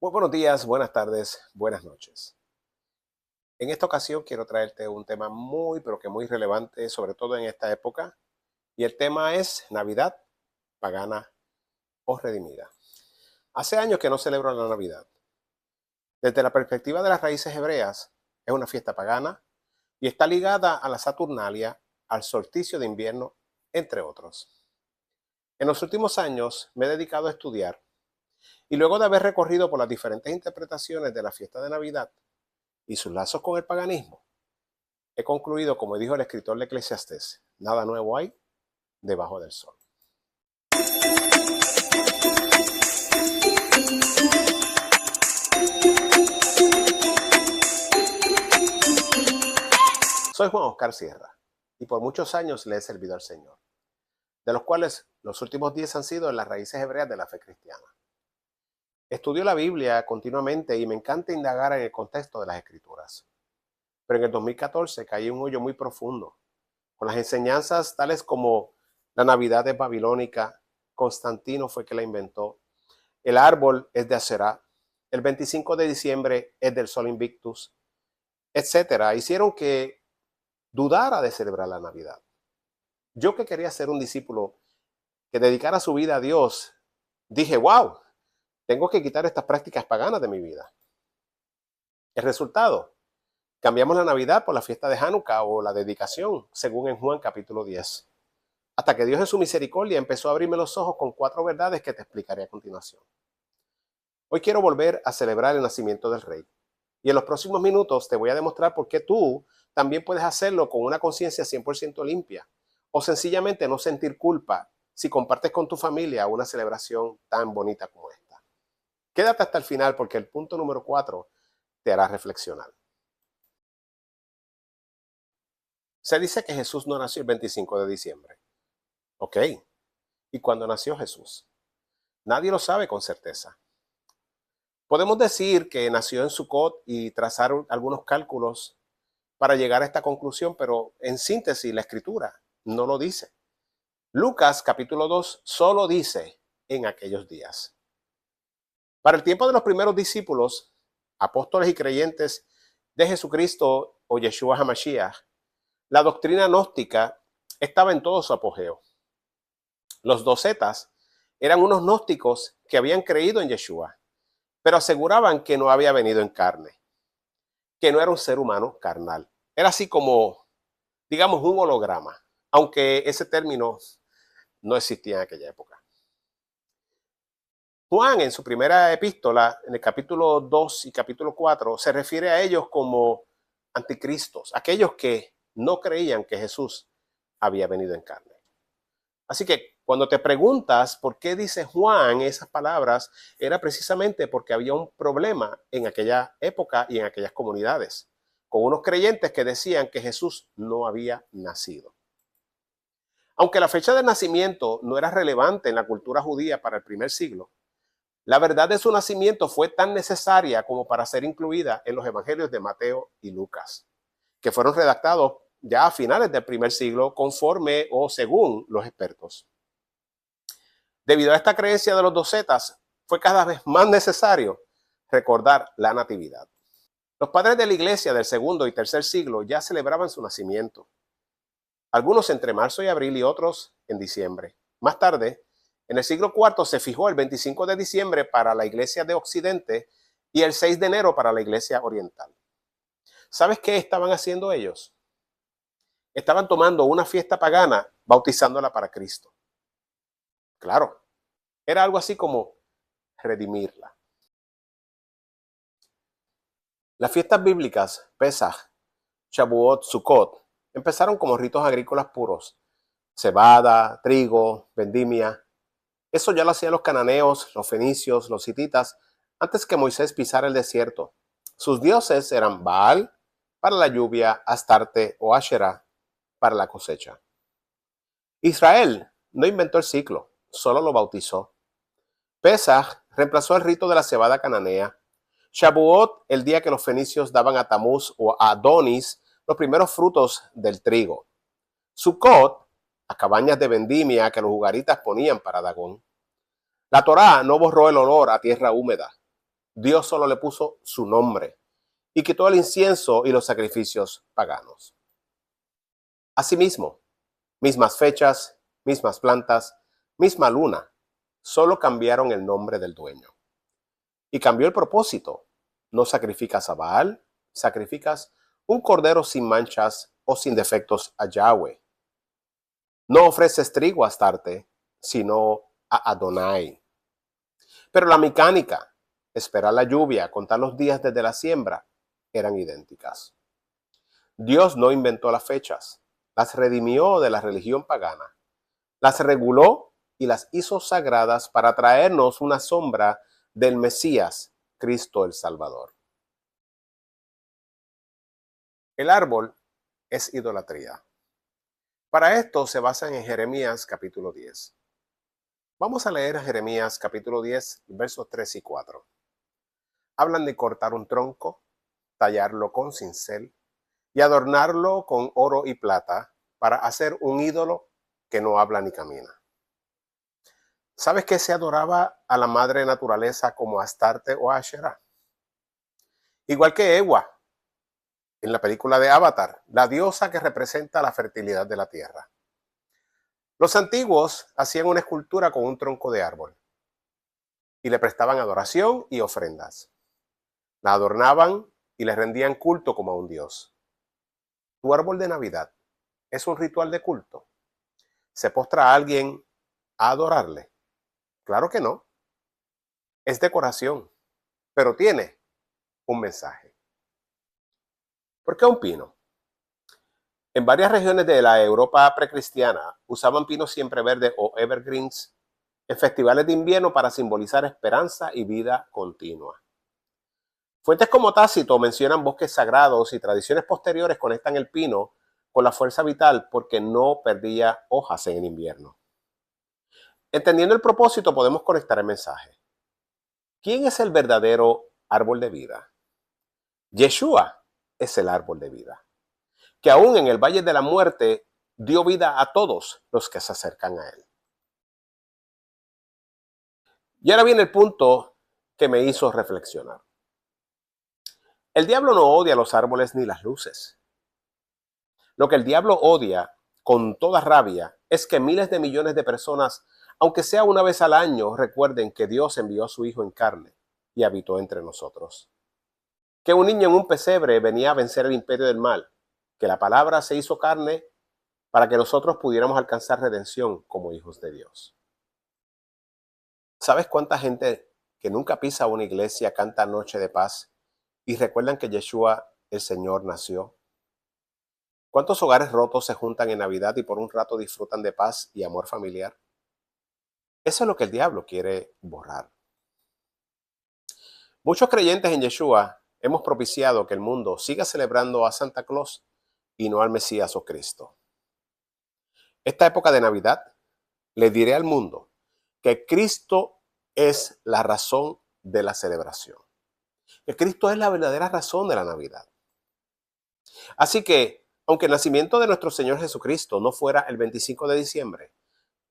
Muy buenos días, buenas tardes, buenas noches. En esta ocasión quiero traerte un tema muy, pero que muy relevante, sobre todo en esta época, y el tema es Navidad, pagana o redimida. Hace años que no celebro la Navidad. Desde la perspectiva de las raíces hebreas, es una fiesta pagana y está ligada a la Saturnalia, al solsticio de invierno, entre otros. En los últimos años me he dedicado a estudiar y luego de haber recorrido por las diferentes interpretaciones de la fiesta de Navidad y sus lazos con el paganismo, he concluido, como dijo el escritor de Eclesiastés, nada nuevo hay debajo del sol. Soy Juan Oscar Sierra y por muchos años le he servido al Señor, de los cuales los últimos 10 han sido en las raíces hebreas de la fe cristiana. Estudio la Biblia continuamente y me encanta indagar en el contexto de las Escrituras. Pero en el 2014 caí en un hoyo muy profundo, con las enseñanzas tales como la Navidad es babilónica, Constantino fue que la inventó, el árbol es de Aserá, el 25 de diciembre es del Sol Invictus, etcétera, hicieron que dudara de celebrar la Navidad. Yo que quería ser un discípulo que dedicara su vida a Dios, dije, wow, tengo que quitar estas prácticas paganas de mi vida. El resultado, cambiamos la Navidad por la fiesta de Hanukkah o la dedicación, según en Juan capítulo 10. Hasta que Dios en su misericordia empezó a abrirme los ojos con 4 verdades que te explicaré a continuación. Hoy quiero volver a celebrar el nacimiento del Rey. Y en los próximos minutos te voy a demostrar por qué tú también puedes hacerlo con una conciencia 100% limpia. O sencillamente no sentir culpa si compartes con tu familia una celebración tan bonita como esta. Quédate hasta el final porque el punto número 4 te hará reflexionar. Se dice que Jesús no nació el 25 de diciembre. Ok. ¿Y cuándo nació Jesús? Nadie lo sabe con certeza. Podemos decir que nació en Sucot y trazar algunos cálculos para llegar a esta conclusión, pero en síntesis la escritura no lo dice. Lucas capítulo 2 solo dice en aquellos días. Para el tiempo de los primeros discípulos, apóstoles y creyentes de Jesucristo o Yeshua HaMashiach, la doctrina gnóstica estaba en todo su apogeo. Los docetas eran unos gnósticos que habían creído en Yeshua, pero aseguraban que no había venido en carne, que no era un ser humano carnal. Era así como, digamos, un holograma, aunque ese término no existía en aquella época. Juan, en su primera epístola, en el capítulo 2 y capítulo 4, se refiere a ellos como anticristos, aquellos que no creían que Jesús había venido en carne. Así que cuando te preguntas por qué dice Juan esas palabras, era precisamente porque había un problema en aquella época y en aquellas comunidades, con unos creyentes que decían que Jesús no había nacido. Aunque la fecha de nacimiento no era relevante en la cultura judía para el primer siglo, la verdad de su nacimiento fue tan necesaria como para ser incluida en los evangelios de Mateo y Lucas, que fueron redactados ya a finales del primer siglo conforme o según los expertos. Debido a esta creencia de los docetas, fue cada vez más necesario recordar la natividad. Los padres de la iglesia del segundo y tercer siglo ya celebraban su nacimiento, algunos entre marzo y abril y otros en diciembre. Más tarde, en el siglo IV se fijó el 25 de diciembre para la iglesia de Occidente y el 6 de enero para la iglesia oriental. ¿Sabes qué estaban haciendo ellos? Estaban tomando una fiesta pagana, bautizándola para Cristo. Claro, era algo así como redimirla. Las fiestas bíblicas, Pesaj, Shavuot, Sukkot, empezaron como ritos agrícolas puros. Cebada, trigo, vendimia. Eso ya lo hacían los cananeos, los fenicios, los hititas, antes que Moisés pisara el desierto. Sus dioses eran Baal para la lluvia, Astarte o Asherah para la cosecha. Israel no inventó el ciclo, solo lo bautizó. Pesaj reemplazó el rito de la cebada cananea. Shavuot, el día que los fenicios daban a Tamuz o a Adonis los primeros frutos del trigo. Sukkot, las cabañas de vendimia que los ugaritas ponían para Dagón. La Torá no borró el olor a tierra húmeda. Dios solo le puso su nombre y quitó el incienso y los sacrificios paganos. Asimismo, mismas fechas, mismas plantas, misma luna, solo cambiaron el nombre del dueño. Y cambió el propósito. No sacrificas a Baal, sacrificas un cordero sin manchas o sin defectos a Yahweh. No ofreces trigo a Astarte, sino a Adonai. Pero la mecánica, esperar la lluvia, contar los días desde la siembra, eran idénticas. Dios no inventó las fechas, las redimió de la religión pagana, las reguló y las hizo sagradas para traernos una sombra del Mesías, Cristo el Salvador. El árbol es idolatría. Para esto se basan en Jeremías capítulo 10. Vamos a leer Jeremías capítulo 10, versos 3 y 4. Hablan de cortar un tronco, tallarlo con cincel y adornarlo con oro y plata para hacer un ídolo que no habla ni camina. ¿Sabes que se adoraba a la madre naturaleza como Astarte o Asherah? Igual que Ewa, en la película de Avatar, la diosa que representa la fertilidad de la tierra. Los antiguos hacían una escultura con un tronco de árbol y le prestaban adoración y ofrendas. La adornaban y le rendían culto como a un dios. Tu árbol de Navidad es un ritual de culto. ¿Se postra a alguien a adorarle? Claro que no. Es decoración, pero tiene un mensaje. ¿Por qué un pino? En varias regiones de la Europa precristiana usaban pinos siempreverde o evergreens en festivales de invierno para simbolizar esperanza y vida continua. Fuentes como Tácito mencionan bosques sagrados y tradiciones posteriores conectan el pino con la fuerza vital porque no perdía hojas en el invierno. Entendiendo el propósito podemos conectar el mensaje. ¿Quién es el verdadero árbol de vida? Yeshua es el árbol de vida, que aún en el valle de la muerte dio vida a todos los que se acercan a él. Y ahora viene el punto que me hizo reflexionar. El diablo no odia los árboles ni las luces. Lo que el diablo odia con toda rabia es que miles de millones de personas, aunque sea una vez al año, recuerden que Dios envió a su Hijo en carne y habitó entre nosotros. Que un niño en un pesebre venía a vencer el imperio del mal, que la palabra se hizo carne para que nosotros pudiéramos alcanzar redención como hijos de Dios. ¿Sabes cuánta gente que nunca pisa una iglesia canta Noche de Paz y recuerdan que Yeshua, el Señor, nació? ¿Cuántos hogares rotos se juntan en Navidad y por un rato disfrutan de paz y amor familiar? Eso es lo que el diablo quiere borrar. Muchos creyentes en Yeshua hemos propiciado que el mundo siga celebrando a Santa Claus y no al Mesías o Cristo. Esta época de Navidad le diré al mundo que Cristo es la razón de la celebración. Que Cristo es la verdadera razón de la Navidad. Así que, aunque el nacimiento de nuestro Señor Jesucristo no fuera el 25 de diciembre,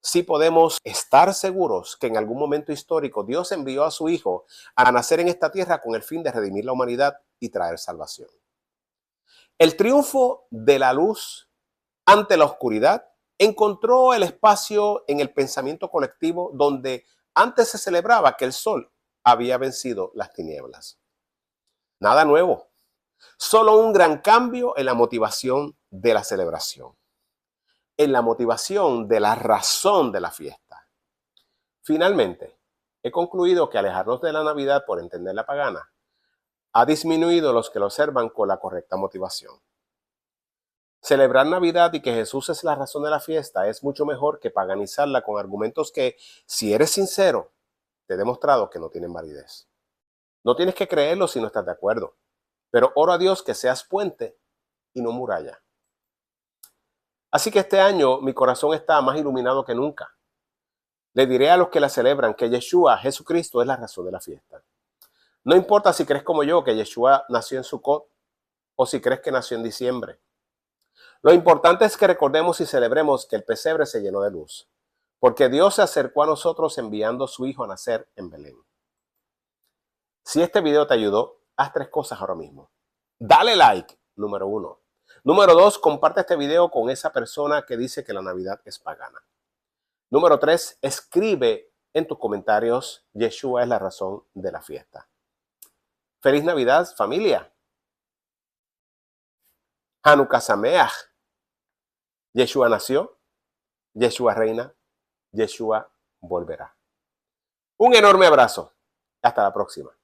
sí podemos estar seguros que en algún momento histórico Dios envió a su Hijo a nacer en esta tierra con el fin de redimir la humanidad y traer salvación. El triunfo de la luz ante la oscuridad encontró el espacio en el pensamiento colectivo donde antes se celebraba que el sol había vencido las tinieblas. Nada nuevo, solo un gran cambio en la motivación de la celebración, en la motivación de la razón de la fiesta. Finalmente, he concluido que alejarnos de la Navidad por entender la pagana ha disminuido los que lo observan con la correcta motivación. Celebrar Navidad y que Jesús es la razón de la fiesta es mucho mejor que paganizarla con argumentos que, si eres sincero, te he demostrado que no tienen validez. No tienes que creerlo si no estás de acuerdo, pero oro a Dios que seas puente y no muralla. Así que este año mi corazón está más iluminado que nunca. Le diré a los que la celebran que Yeshua, Jesucristo, es la razón de la fiesta. No importa si crees como yo que Yeshua nació en Sukkot o si crees que nació en diciembre. Lo importante es que recordemos y celebremos que el pesebre se llenó de luz, porque Dios se acercó a nosotros enviando a su Hijo a nacer en Belén. Si este video te ayudó, haz 3 cosas ahora mismo. Dale like, número 1. Número 2, comparte este video con esa persona que dice que la Navidad es pagana. Número 3, escribe en tus comentarios, Yeshua es la razón de la fiesta. Feliz Navidad, familia. Hanukkah Sameach. Yeshua nació, Yeshua reina, Yeshua volverá. Un enorme abrazo. Hasta la próxima.